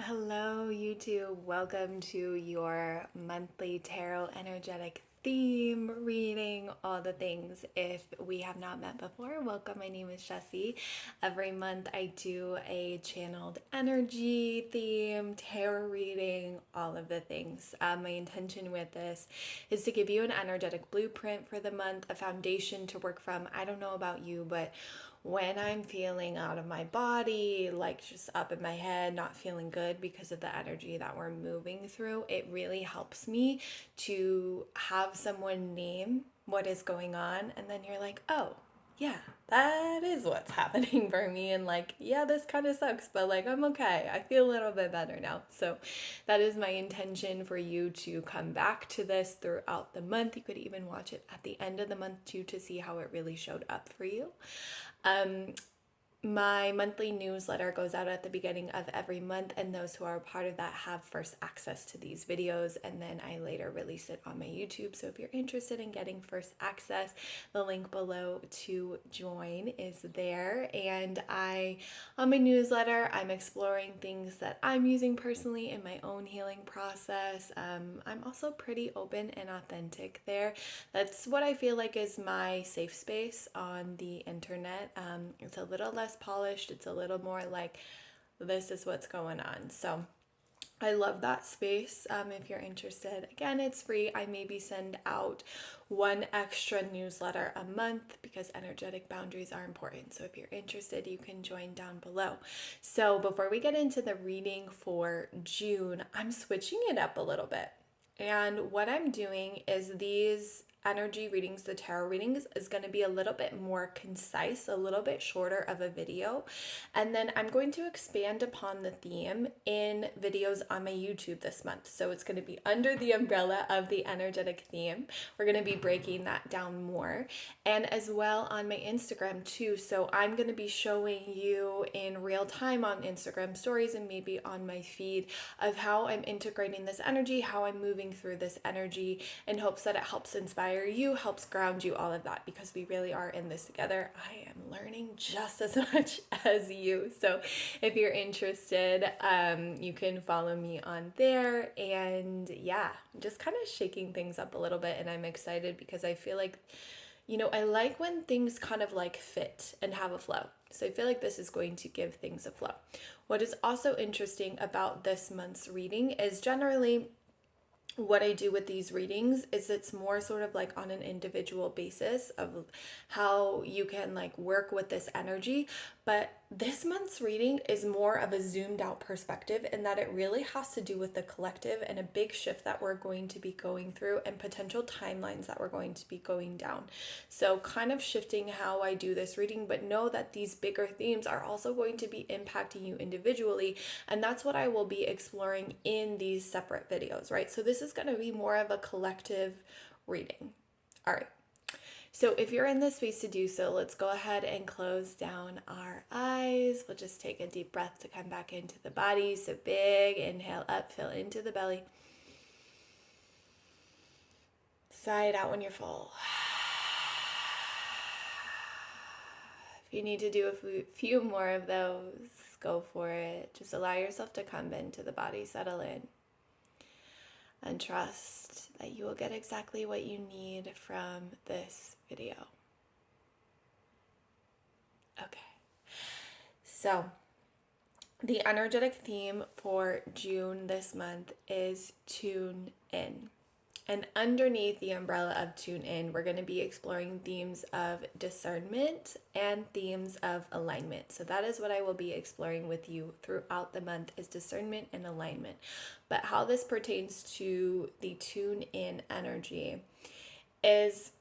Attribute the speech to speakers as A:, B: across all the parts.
A: Hello, YouTube. Welcome to your monthly tarot energetic theme reading, all the things. If we have not met before, welcome. My name is Jessie. Every month I do a channeled energy theme, tarot reading, all of the things. My intention with this is to give you an energetic blueprint for the month, a foundation to work from. I don't know about you, but when I'm feeling out of my body, like just up in my head, not feeling good because of the energy that we're moving through, it really helps me to have someone name what is going on. And then you're like, oh, yeah, that is what's happening for me. And like, yeah, this kind of sucks, but like, I'm okay. I feel a little bit better now. So that is my intention for you to come back to this throughout the month. You could even watch it at the end of the month too to see how it really showed up for you. My monthly newsletter goes out at the beginning of every month, and those who are part of that have first access to these videos, and then I later release it on my YouTube. So if you're interested in getting first access, the link below to join is there. And on my newsletter, I'm exploring things that I'm using personally in my own healing process. I'm also pretty open and authentic there. That's what I feel like is my safe space on the internet. It's a little less polished. It's a little more like, this is what's going on. So I love that space. If you're interested, again, it's free. I maybe send out one extra newsletter a month because energetic boundaries are important. So if you're interested, you can join down below. So before we get into the reading for June, I'm switching it up a little bit. And what I'm doing is these energy readings, the tarot readings, is going to be a little bit more concise, a little bit shorter of a video. And then I'm going to expand upon the theme in videos on my YouTube this month. So it's going to be under the umbrella of the energetic theme. We're going to be breaking that down more. And as well on my Instagram too. So I'm going to be showing you in real time on Instagram stories and maybe on my feed of how I'm integrating this energy, how I'm moving through this energy in hopes that it helps inspire you, helps ground you, all of that, because we really are in this together. I am learning just as much as you. So if you're interested, you can follow me on there. And yeah, just kind of shaking things up a little bit. And I'm excited because I feel like, I like when things kind of like fit and have a flow. So I feel like this is going to give things a flow. What is also interesting about this month's reading is generally what I do with these readings is it's more sort of like on an individual basis of how you can like work with this energy. But this month's reading is more of a zoomed out perspective in that it really has to do with the collective and a big shift that we're going to be going through and potential timelines that we're going to be going down. So kind of shifting how I do this reading, but know that these bigger themes are also going to be impacting you individually. And that's what I will be exploring in these separate videos, right? So this is going to be more of a collective reading. All right. So if you're in the space to do so, let's go ahead and close down our eyes. We'll just take a deep breath to come back into the body. So big inhale up, fill into the belly. Sigh it out when you're full. If you need to do a few more of those, go for it. Just allow yourself to come into the body, settle in, and trust that you will get exactly what you need from this video. Okay, so the energetic theme for June this month is tune in. And underneath the umbrella of tune in, we're going to be exploring themes of discernment and themes of alignment. So that is what I will be exploring with you throughout the month, is discernment and alignment. But how this pertains to the tune in energy is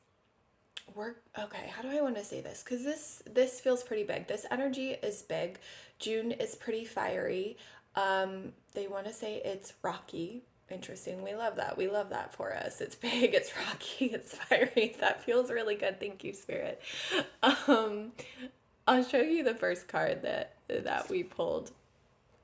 A: okay, how do I want to say this? Because this feels pretty big. This energy is big. June is pretty fiery. They want to say it's rocky. Interesting. We love that. We love that for us. It's big, it's rocky, it's fiery. That feels really good. Thank you, Spirit. I'll show you the first card that we pulled.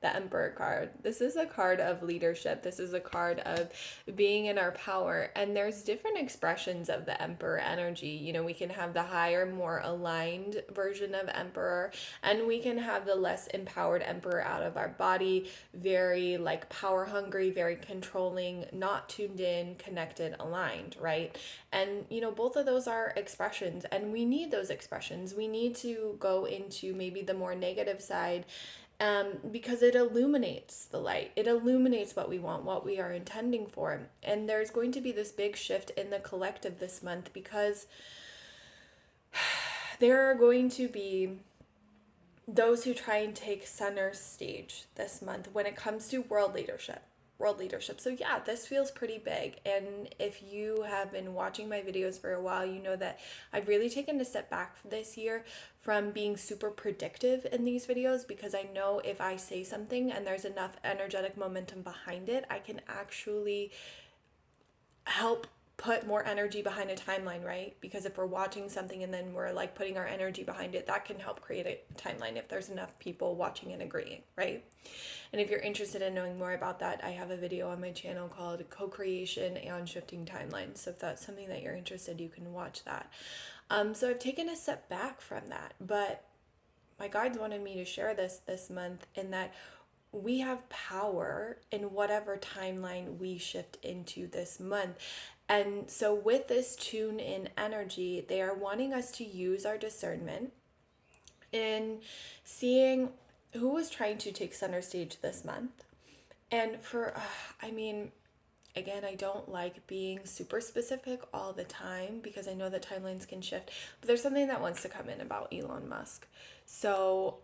A: the Emperor card. This is a card of leadership. This is a card of being in our power. And there's different expressions of the Emperor energy. You know, we can have the higher, more aligned version of Emperor, and we can have the less empowered Emperor out of our body, very like power hungry, very controlling, not tuned in, connected, aligned, right? And, you know, both of those are expressions, and we need those expressions. We need to go into maybe the more negative side, because it illuminates the light. It illuminates what we want, what we are intending for. And there's going to be this big shift in the collective this month, because there are going to be those who try and take center stage this month when it comes to world leadership. So yeah, this feels pretty big. And if you have been watching my videos for a while, you know that I've really taken a step back this year from being super predictive in these videos, because I know if I say something and there's enough energetic momentum behind it, I can actually help put more energy behind a timeline, right? Because if we're watching something and then we're like putting our energy behind it, that can help create a timeline if there's enough people watching and agreeing, right? And if you're interested in knowing more about that, I have a video on my channel called Co-Creation and Shifting Timelines. So if that's something that you're interested, you can watch that. So I've taken a step back from that, but my guides wanted me to share this month, in that we have power in whatever timeline we shift into this month. And so with this tune in energy, they are wanting us to use our discernment in seeing who is trying to take center stage this month. And for, again, I don't like being super specific all the time, because I know that timelines can shift, but there's something that wants to come in about Elon Musk. So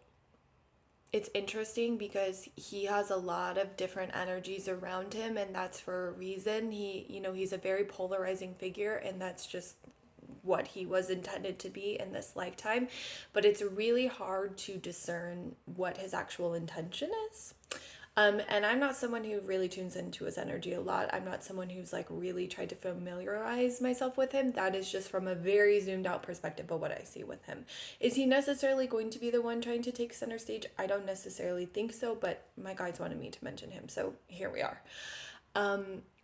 A: it's interesting because he has a lot of different energies around him, and that's for a reason. He's a very polarizing figure, and that's just what he was intended to be in this lifetime. But it's really hard to discern what his actual intention is. And I'm not someone who really tunes into his energy a lot. I'm not someone who's like really tried to familiarize myself with him. That is just from a very zoomed out perspective of what I see with him. Is he necessarily going to be the one trying to take center stage? I don't necessarily think so, but my guides wanted me to mention him, so here we are.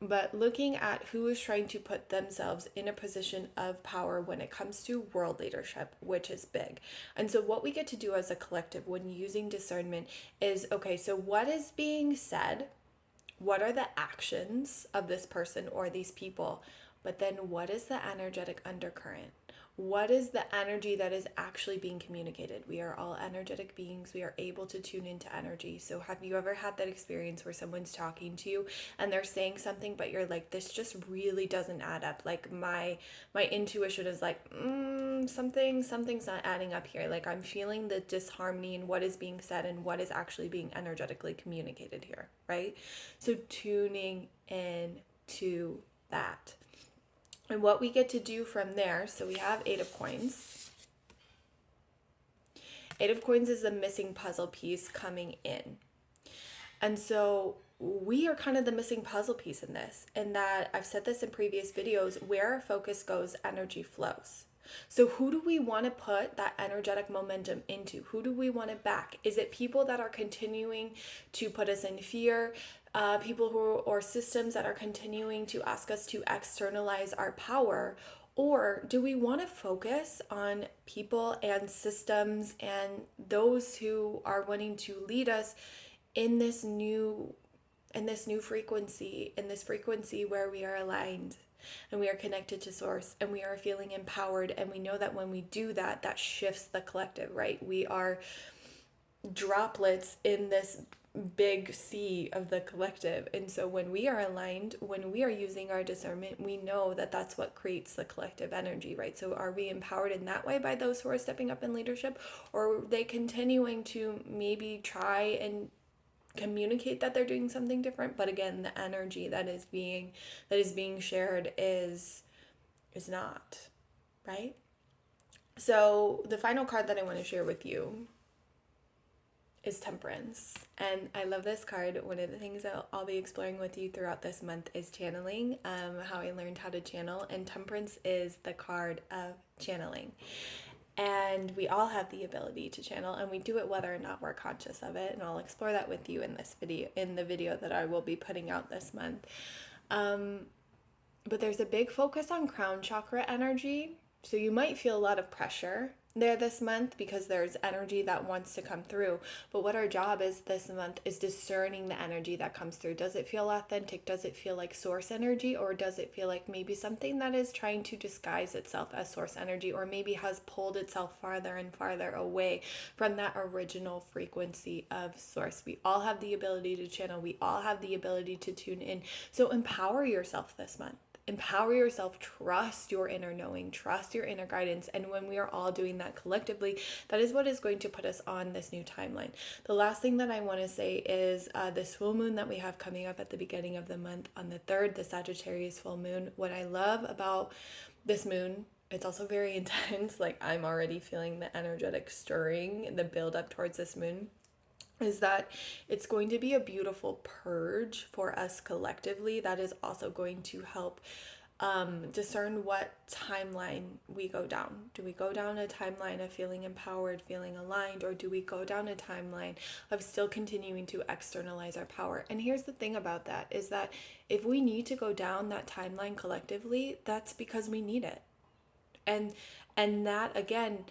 A: But looking at who is trying to put themselves in a position of power when it comes to world leadership, which is big. And so what we get to do as a collective when using discernment is, okay, so what is being said? What are the actions of this person or these people? But then what is the energetic undercurrent? What is the energy that is actually being communicated? We are all energetic beings. We are able to tune into energy. So have you ever had that experience where someone's talking to you and they're saying something, but you're like, this just really doesn't add up. Like my intuition is like, something's not adding up here. Like I'm feeling the disharmony in what is being said and what is actually being energetically communicated here, right? So tuning in to that. And what we get to do from there, so we have 8 of coins. 8 of coins is the missing puzzle piece coming in. And so we are kind of the missing puzzle piece in this, in that I've said this in previous videos, where our focus goes, energy flows. So who do we want to put that energetic momentum into? Who do we want to back? Is it people that are continuing to put us in fear? People or systems that are continuing to ask us to externalize our power? Or do we want to focus on people and systems and those who are wanting to lead us in this new frequency, in this frequency where we are aligned and we are connected to source and we are feeling empowered, and we know that when we do that, that shifts the collective, right? We are droplets in this big sea of the collective. And so when we are aligned, when we are using our discernment, we know that that's what creates the collective energy, right? So are we empowered in that way by those who are stepping up in leadership, or are they continuing to maybe try and communicate that they're doing something different, but again, the energy that is being shared is not, right? So the final card that I want to share with you is Temperance. And I love this card. One of the things that I'll be exploring with you throughout this month is channeling, how I learned how to channel, and Temperance is the card of channeling. And we all have the ability to channel, and we do it whether or not we're conscious of it. And I'll explore that with you in this video, in the video that I will be putting out this month. But there's a big focus on crown chakra energy. So you might feel a lot of pressure there this month because there's energy that wants to come through. But what our job is this month is discerning the energy that comes through. Does it feel authentic? Does it feel like source energy? Or does it feel like maybe something that is trying to disguise itself as source energy, or maybe has pulled itself farther and farther away from that original frequency of source? We all have the ability to channel. We all have the ability to tune in. So empower yourself this month. Empower yourself, trust your inner knowing, trust your inner guidance. And when we are all doing that collectively, that is what is going to put us on this new timeline. The last thing that I want to say is this full moon that we have coming up at the beginning of the month on the 3rd, the Sagittarius full moon. What I love about this moon, it's also very intense. Like, I'm already feeling the energetic stirring, the build up towards this moon, is that it's going to be a beautiful purge for us collectively that is also going to help discern what timeline we go down. Do we go down a timeline of feeling empowered, feeling aligned, or do we go down a timeline of still continuing to externalize our power? And here's the thing about that, is that if we need to go down that timeline collectively, that's because we need it. And that, again,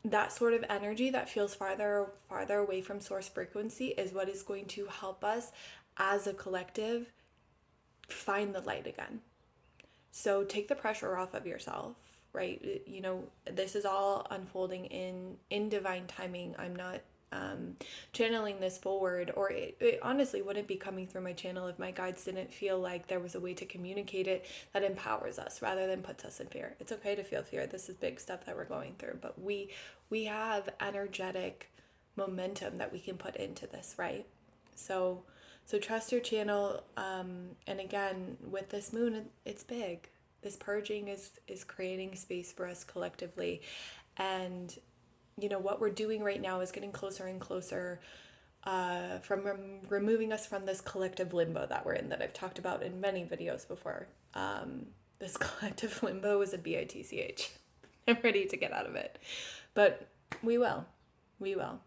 A: that sort of energy that feels farther away from source frequency is what is going to help us as a collective find the light again. So take the pressure off of yourself, right? You know, this is all unfolding in divine timing. I'm not channeling this forward, or it honestly wouldn't be coming through my channel if my guides didn't feel like there was a way to communicate it that empowers us rather than puts us in fear. It's okay to feel fear. This is big stuff that we're going through, but we have energetic momentum that we can put into this, right? So trust your channel, and again, with this moon, it's big. This purging is creating space for us collectively, and you know, what we're doing right now is getting closer and closer from removing us from this collective limbo that we're in, that I've talked about in many videos before. This collective limbo is a bitch. I'm ready to get out of it. But we will. We will.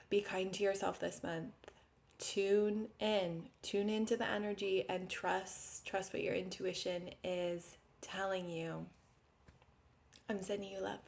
A: Be kind to yourself this month. Tune into the energy, and trust what your intuition is telling you. I'm sending you love.